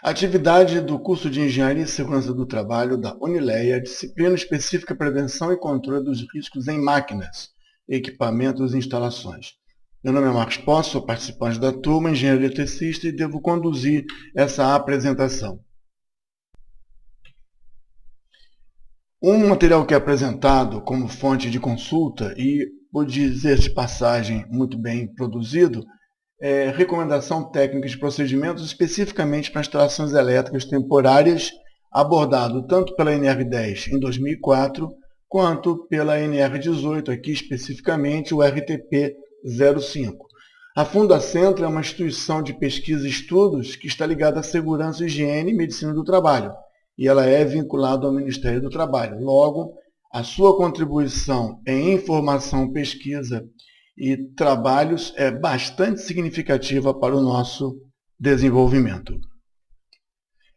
Atividade do curso de Engenharia e Segurança do Trabalho da Unileia, disciplina específica Prevenção e Controle dos Riscos em Máquinas, Equipamentos e Instalações. Meu nome é Marcos Posse, sou participante da turma, engenheiro eletricista, e devo conduzir essa apresentação. Um material que é apresentado como fonte de consulta e, por dizer de passagem, muito bem produzido, recomendação técnica de procedimentos especificamente para instalações elétricas temporárias, abordado tanto pela NR10 em 2004, quanto pela NR18, aqui especificamente o RTP 05. A Fundacentro é uma instituição de pesquisa e estudos que está ligada à segurança, higiene e medicina do trabalho, e ela é vinculada ao Ministério do Trabalho. Logo, a sua contribuição em informação, pesquisa e trabalhos é bastante significativa para o nosso desenvolvimento.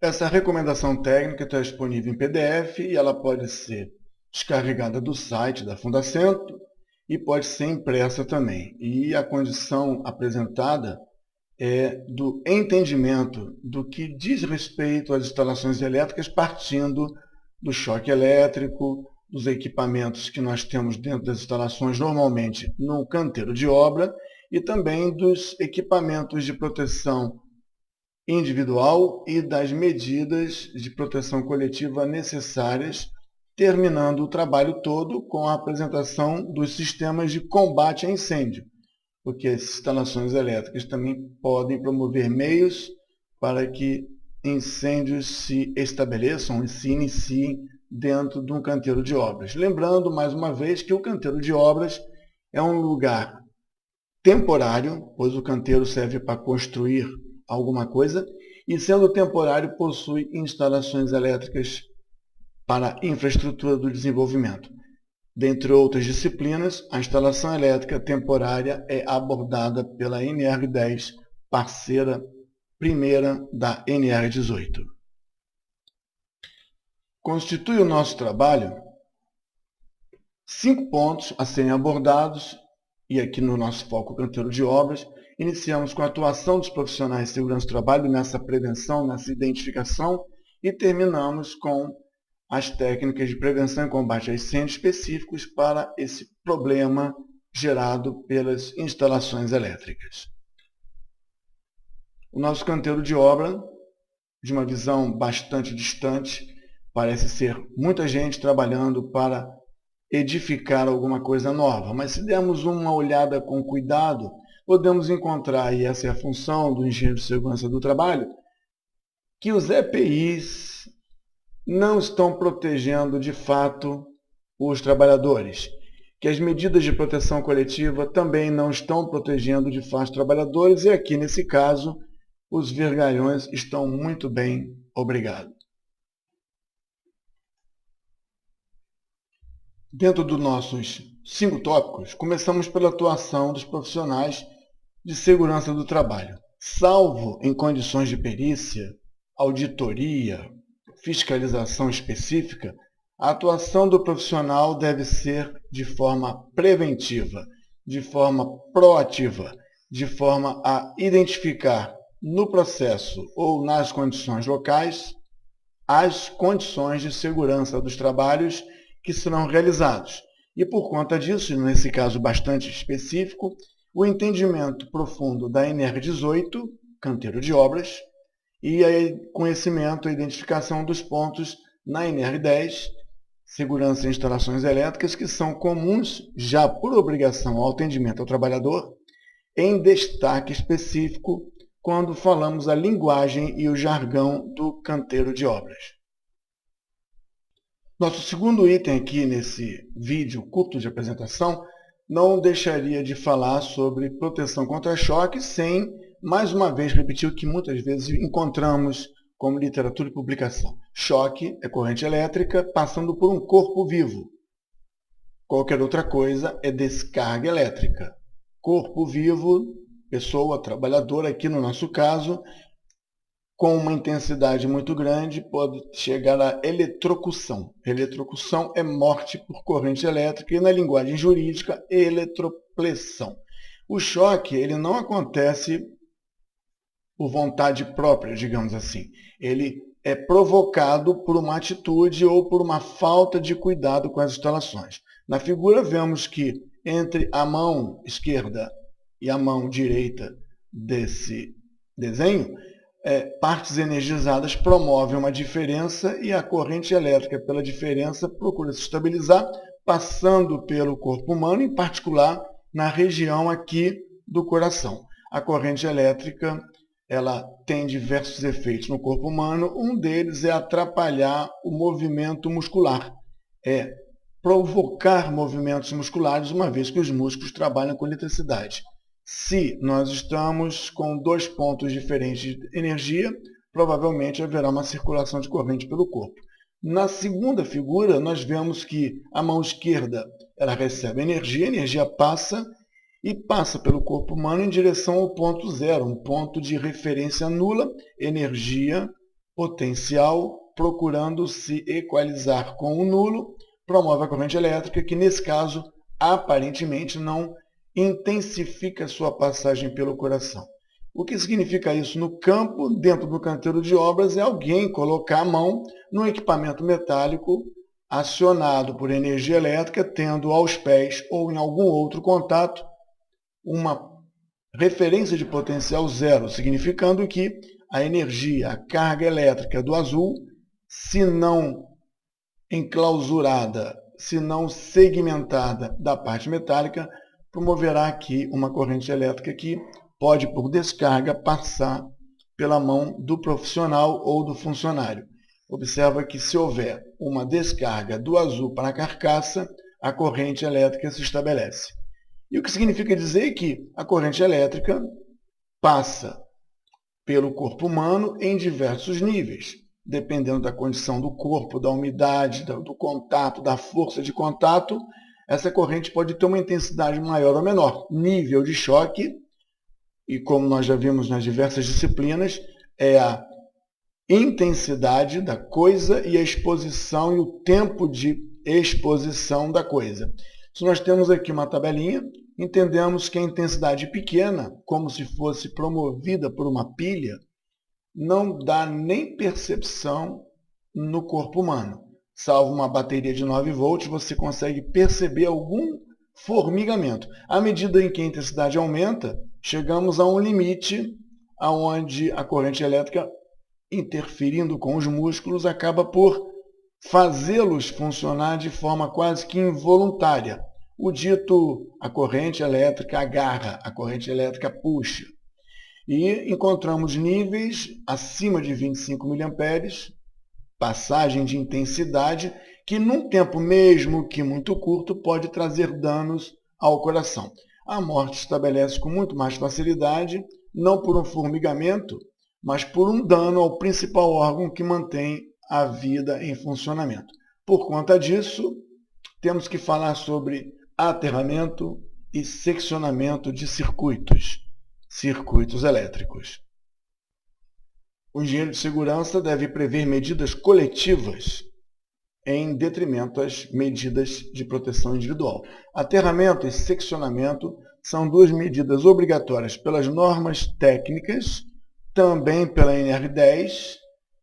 Essa recomendação técnica está disponível em PDF e ela pode ser descarregada do site da Fundacentro e pode ser impressa também. E a condição apresentada é do entendimento do que diz respeito às instalações elétricas, partindo do choque elétrico, dos equipamentos que nós temos dentro das instalações, normalmente no canteiro de obra, e também dos equipamentos de proteção individual e das medidas de proteção coletiva necessárias, terminando o trabalho todo com a apresentação dos sistemas de combate a incêndio, porque as instalações elétricas também podem promover meios para que incêndios se estabeleçam e se iniciem dentro de um canteiro de obras. Lembrando, mais uma vez, que o canteiro de obras é um lugar temporário, pois o canteiro serve para construir alguma coisa, e sendo temporário, possui instalações elétricas para infraestrutura do desenvolvimento. Dentre outras disciplinas, a instalação elétrica temporária é abordada pela NR10, parceira primeira da NR18. Constitui o nosso trabalho 5 pontos a serem abordados, e aqui no nosso foco canteiro de obras, iniciamos com a atuação dos profissionais de segurança do trabalho nessa prevenção, nessa identificação, e terminamos com as técnicas de prevenção e combate a incêndios específicos para esse problema gerado pelas instalações elétricas. O nosso canteiro de obra, de uma visão bastante distante, parece ser muita gente trabalhando para edificar alguma coisa nova, mas se dermos uma olhada com cuidado, podemos encontrar, e essa é a função do engenheiro de segurança do trabalho, que os EPIs não estão protegendo de fato os trabalhadores, que as medidas de proteção coletiva também não estão protegendo de fato os trabalhadores, e aqui nesse caso os vergalhões estão muito bem, obrigado. Dentro dos nossos 5 tópicos, começamos pela atuação dos profissionais de segurança do trabalho. Salvo em condições de perícia, auditoria, fiscalização específica, a atuação do profissional deve ser de forma preventiva, de forma proativa, de forma a identificar no processo ou nas condições locais as condições de segurança dos trabalhos que serão realizados. E por conta disso, nesse caso bastante específico, o entendimento profundo da NR18, canteiro de obras, e o conhecimento e identificação dos pontos na NR10, segurança em instalações elétricas, que são comuns já por obrigação ao atendimento ao trabalhador, em destaque específico quando falamos a linguagem e o jargão do canteiro de obras. Nosso segundo item aqui nesse vídeo curto de apresentação não deixaria de falar sobre proteção contra choque sem, mais uma vez, repetir o que muitas vezes encontramos como literatura e publicação. Choque é corrente elétrica passando por um corpo vivo. Qualquer outra coisa é descarga elétrica. Corpo vivo, pessoa trabalhadora, aqui no nosso caso, com uma intensidade muito grande, pode chegar à eletrocução. Eletrocução é morte por corrente elétrica e, na linguagem jurídica, eletropressão. O choque ele não acontece por vontade própria, digamos assim. Ele é provocado por uma atitude ou por uma falta de cuidado com as instalações. Na figura vemos que entre a mão esquerda e a mão direita desse desenho, partes energizadas promovem uma diferença e a corrente elétrica, pela diferença, procura se estabilizar, passando pelo corpo humano, em particular na região aqui do coração. A corrente elétrica, ela tem diversos efeitos no corpo humano. Um deles é atrapalhar o movimento muscular, provocar movimentos musculares, uma vez que os músculos trabalham com eletricidade. Se nós estamos com dois pontos diferentes de energia, provavelmente haverá uma circulação de corrente pelo corpo. Na segunda figura, nós vemos que a mão esquerda ela recebe energia, a energia passa pelo corpo humano em direção ao ponto zero, um ponto de referência nula, energia potencial procurando se equalizar com o nulo, promove a corrente elétrica, que nesse caso aparentemente não intensifica sua passagem pelo coração. O que significa isso no campo, dentro do canteiro de obras, é alguém colocar a mão num equipamento metálico acionado por energia elétrica, tendo aos pés ou em algum outro contato uma referência de potencial zero, significando que a energia, a carga elétrica do azul, se não enclausurada, se não segmentada da parte metálica, promoverá aqui uma corrente elétrica que pode, por descarga, passar pela mão do profissional ou do funcionário. Observa que se houver uma descarga do azul para a carcaça, a corrente elétrica se estabelece. E o que significa dizer que a corrente elétrica passa pelo corpo humano em diversos níveis, dependendo da condição do corpo, da umidade, do contato, da força de contato. Essa corrente pode ter uma intensidade maior ou menor. Nível de choque, e como nós já vimos nas diversas disciplinas, é a intensidade da coisa e a exposição e o tempo de exposição da coisa. Se nós temos aqui uma tabelinha, entendemos que a intensidade pequena, como se fosse promovida por uma pilha, não dá nem percepção no corpo humano. Salvo uma bateria de 9 volts, você consegue perceber algum formigamento. À medida em que a intensidade aumenta, chegamos a um limite onde a corrente elétrica, interferindo com os músculos, acaba por fazê-los funcionar de forma quase que involuntária. O dito, a corrente elétrica agarra, a corrente elétrica puxa. E encontramos níveis acima de 25 mA, passagem de intensidade, que num tempo mesmo que muito curto pode trazer danos ao coração. A morte estabelece com muito mais facilidade, não por um formigamento, mas por um dano ao principal órgão que mantém a vida em funcionamento. Por conta disso, temos que falar sobre aterramento e seccionamento de circuitos elétricos. O engenheiro de segurança deve prever medidas coletivas em detrimento às medidas de proteção individual. Aterramento e seccionamento são duas medidas obrigatórias pelas normas técnicas, também pela NR10,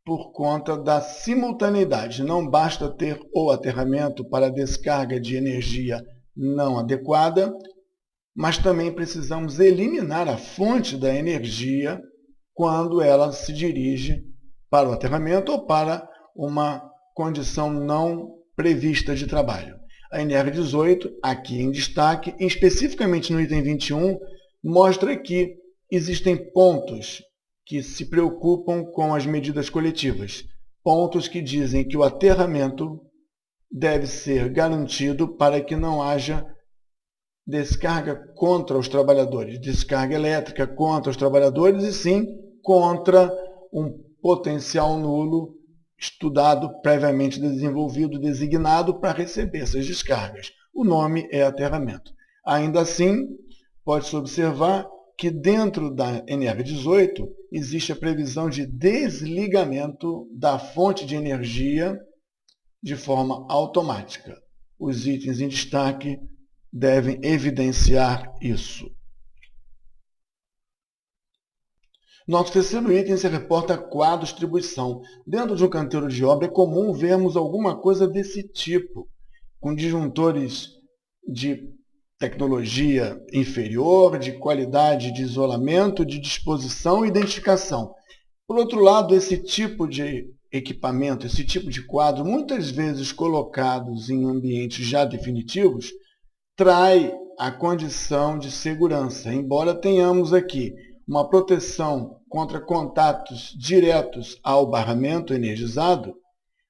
por conta da simultaneidade. Não basta ter o aterramento para descarga de energia não adequada, mas também precisamos eliminar a fonte da energia quando ela se dirige para o aterramento ou para uma condição não prevista de trabalho. A NR18, aqui em destaque, especificamente no item 21, mostra que existem pontos que se preocupam com as medidas coletivas. Pontos que dizem que o aterramento deve ser garantido para que não haja descarga contra os trabalhadores, descarga elétrica contra os trabalhadores, e sim contra um potencial nulo estudado, previamente desenvolvido, designado para receber essas descargas. O nome é aterramento. Ainda assim, pode-se observar que dentro da NR18 existe a previsão de desligamento da fonte de energia de forma automática. Os itens em destaque devem evidenciar isso. Nosso terceiro item se reporta a quadro distribuição. Dentro de um canteiro de obra é comum vermos alguma coisa desse tipo, com disjuntores de tecnologia inferior, de qualidade de isolamento, de disposição e identificação. Por outro lado, esse tipo de equipamento, esse tipo de quadro, muitas vezes colocados em ambientes já definitivos, trai a condição de segurança, embora tenhamos aqui uma proteção contra contatos diretos ao barramento energizado.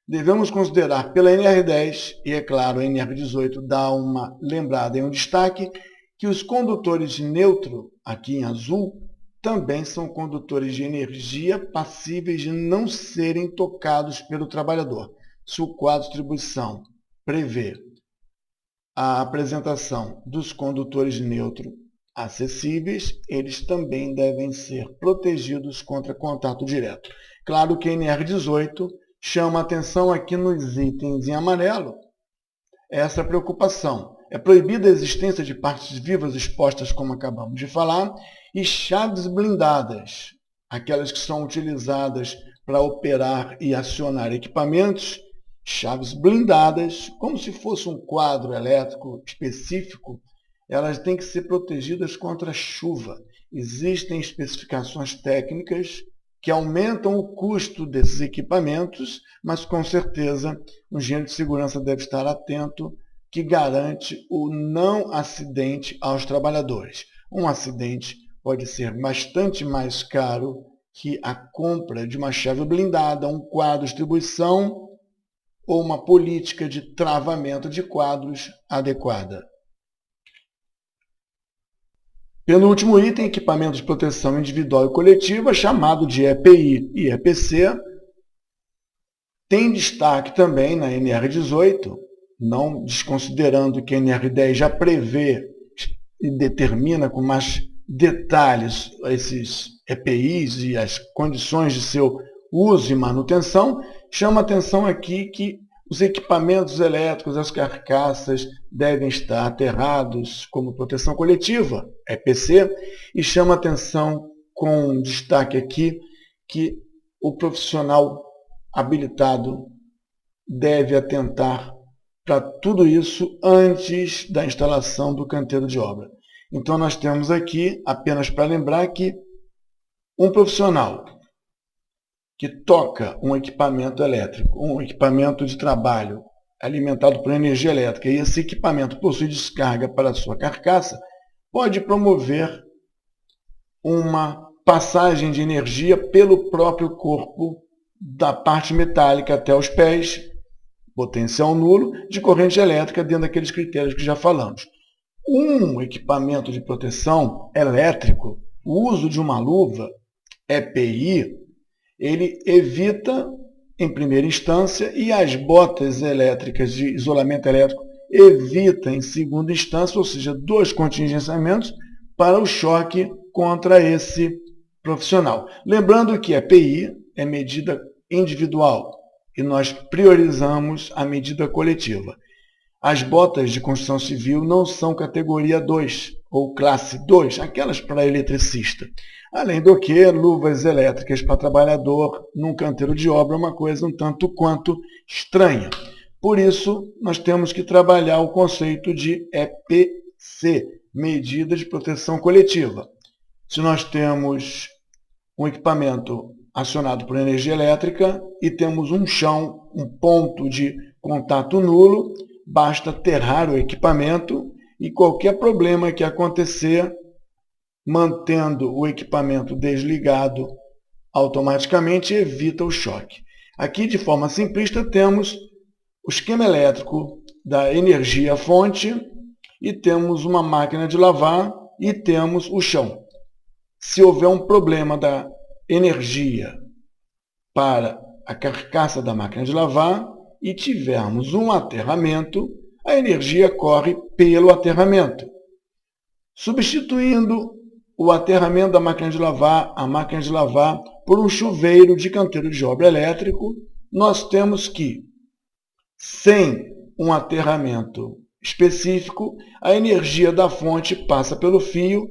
Devemos considerar pela NR10, e é claro, a NR18 dá uma lembrada e um destaque, que os condutores de neutro, aqui em azul, também são condutores de energia passíveis de não serem tocados pelo trabalhador. Se o quadro de distribuição prevê a apresentação dos condutores de neutro acessíveis, eles também devem ser protegidos contra contato direto. Claro que a NR18 chama atenção aqui nos itens em amarelo essa preocupação. É proibida a existência de partes vivas expostas, como acabamos de falar, e chaves blindadas, aquelas que são utilizadas para operar e acionar equipamentos, chaves blindadas, como se fosse um quadro elétrico específico, elas têm que ser protegidas contra chuva. Existem especificações técnicas que aumentam o custo desses equipamentos, mas com certeza o engenheiro de segurança deve estar atento, que garante o não acidente aos trabalhadores. Um acidente pode ser bastante mais caro que a compra de uma chave blindada, um quadro de distribuição ou uma política de travamento de quadros adequada. Penúltimo item, equipamento de proteção individual e coletiva, chamado de EPI e EPC, tem destaque também na NR18, não desconsiderando que a NR10 já prevê e determina com mais detalhes esses EPIs e as condições de seu uso e manutenção. Chama atenção aqui que os equipamentos elétricos, as carcaças, devem estar aterrados como proteção coletiva, EPC, e chama atenção com destaque aqui que o profissional habilitado deve atentar para tudo isso antes da instalação do canteiro de obra. Então nós temos aqui, apenas para lembrar, que um profissional que toca um equipamento elétrico, um equipamento de trabalho alimentado por energia elétrica, e esse equipamento possui descarga para a sua carcaça, pode promover uma passagem de energia pelo próprio corpo, da parte metálica até os pés, potencial nulo, de corrente elétrica dentro daqueles critérios que já falamos. Um equipamento de proteção elétrico, o uso de uma luva EPI, ele evita, em primeira instância, e as botas elétricas de isolamento elétrico evita, em segunda instância, ou seja, 2 contingenciamentos para o choque contra esse profissional. Lembrando que a EPI é medida individual e nós priorizamos a medida coletiva. As botas de construção civil não são categoria 2 ou classe 2, aquelas para eletricista. Além do que, luvas elétricas para trabalhador num canteiro de obra é uma coisa um tanto quanto estranha. Por isso, nós temos que trabalhar o conceito de EPC, medida de proteção coletiva. Se nós temos um equipamento acionado por energia elétrica e temos um chão, um ponto de contato nulo, basta aterrar o equipamento e qualquer problema que acontecer, mantendo o equipamento desligado, automaticamente evita o choque. Aqui, de forma simplista, temos o esquema elétrico da energia fonte e temos uma máquina de lavar e temos o chão. Se houver um problema da energia para a carcaça da máquina de lavar e tivermos um aterramento, a energia corre pelo aterramento. Substituindo o aterramento da máquina de lavar, a máquina de lavar, por um chuveiro de canteiro de obra elétrico, nós temos que, sem um aterramento específico, a energia da fonte passa pelo fio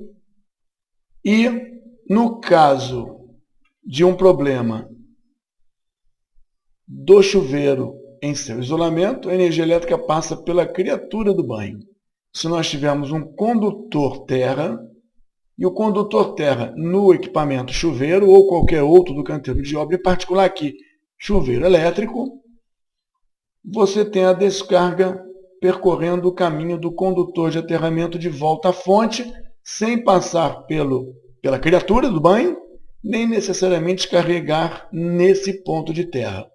e, no caso de um problema do chuveiro em seu isolamento, a energia elétrica passa pela criatura do banho. Se nós tivermos um condutor terra, e o condutor terra no equipamento chuveiro ou qualquer outro do canteiro de obra, em particular aqui, chuveiro elétrico, você tem a descarga percorrendo o caminho do condutor de aterramento de volta à fonte, sem passar pela criatura do banho, nem necessariamente carregar nesse ponto de terra.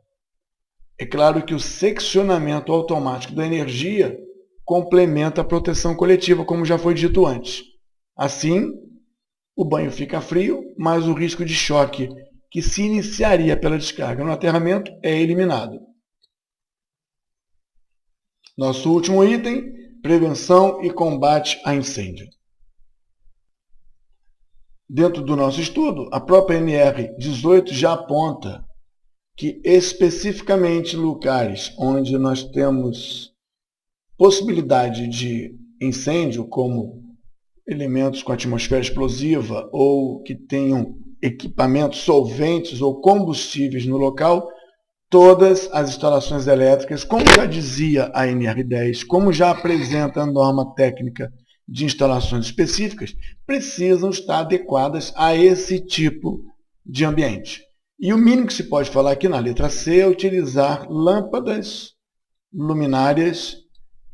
É claro que o seccionamento automático da energia complementa a proteção coletiva, como já foi dito antes. Assim, o banho fica frio, mas o risco de choque que se iniciaria pela descarga no aterramento é eliminado. Nosso último item, prevenção e combate a incêndio. Dentro do nosso estudo, a própria NR18 já aponta que especificamente locais onde nós temos possibilidade de incêndio, como elementos com atmosfera explosiva ou que tenham equipamentos solventes ou combustíveis no local, todas as instalações elétricas, como já dizia a NR10, como já apresenta a norma técnica de instalações específicas, precisam estar adequadas a esse tipo de ambiente. E o mínimo que se pode falar aqui na letra C é utilizar lâmpadas, luminárias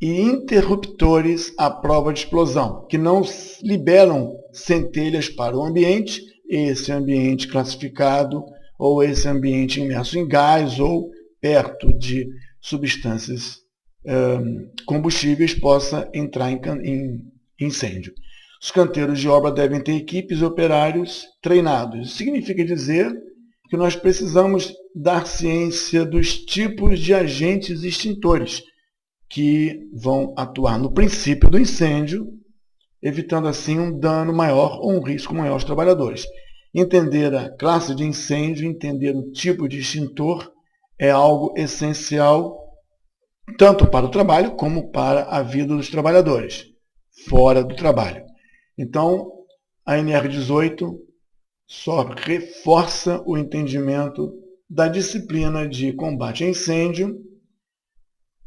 e interruptores à prova de explosão, que não liberam centelhas para o ambiente, esse ambiente classificado ou esse ambiente imerso em gás ou perto de substâncias combustíveis possa entrar em incêndio. Os canteiros de obra devem ter equipes e operários treinados. Isso significa dizer que nós precisamos dar ciência dos tipos de agentes extintores que vão atuar no princípio do incêndio, evitando assim um dano maior ou um risco maior aos trabalhadores. Entender a classe de incêndio, entender o tipo de extintor é algo essencial tanto para o trabalho como para a vida dos trabalhadores, fora do trabalho. Então, a NR18 só reforça o entendimento da disciplina de combate a incêndio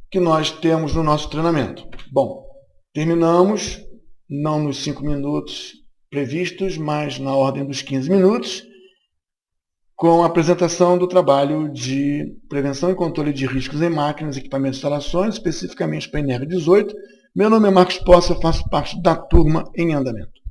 que nós temos no nosso treinamento. Bom, terminamos, não nos 5 minutos previstos, mas na ordem dos 15 minutos, com a apresentação do trabalho de prevenção e controle de riscos em máquinas, equipamentos e instalações, especificamente para a NR18. Meu nome é Marcos Poça, eu faço parte da turma em andamento.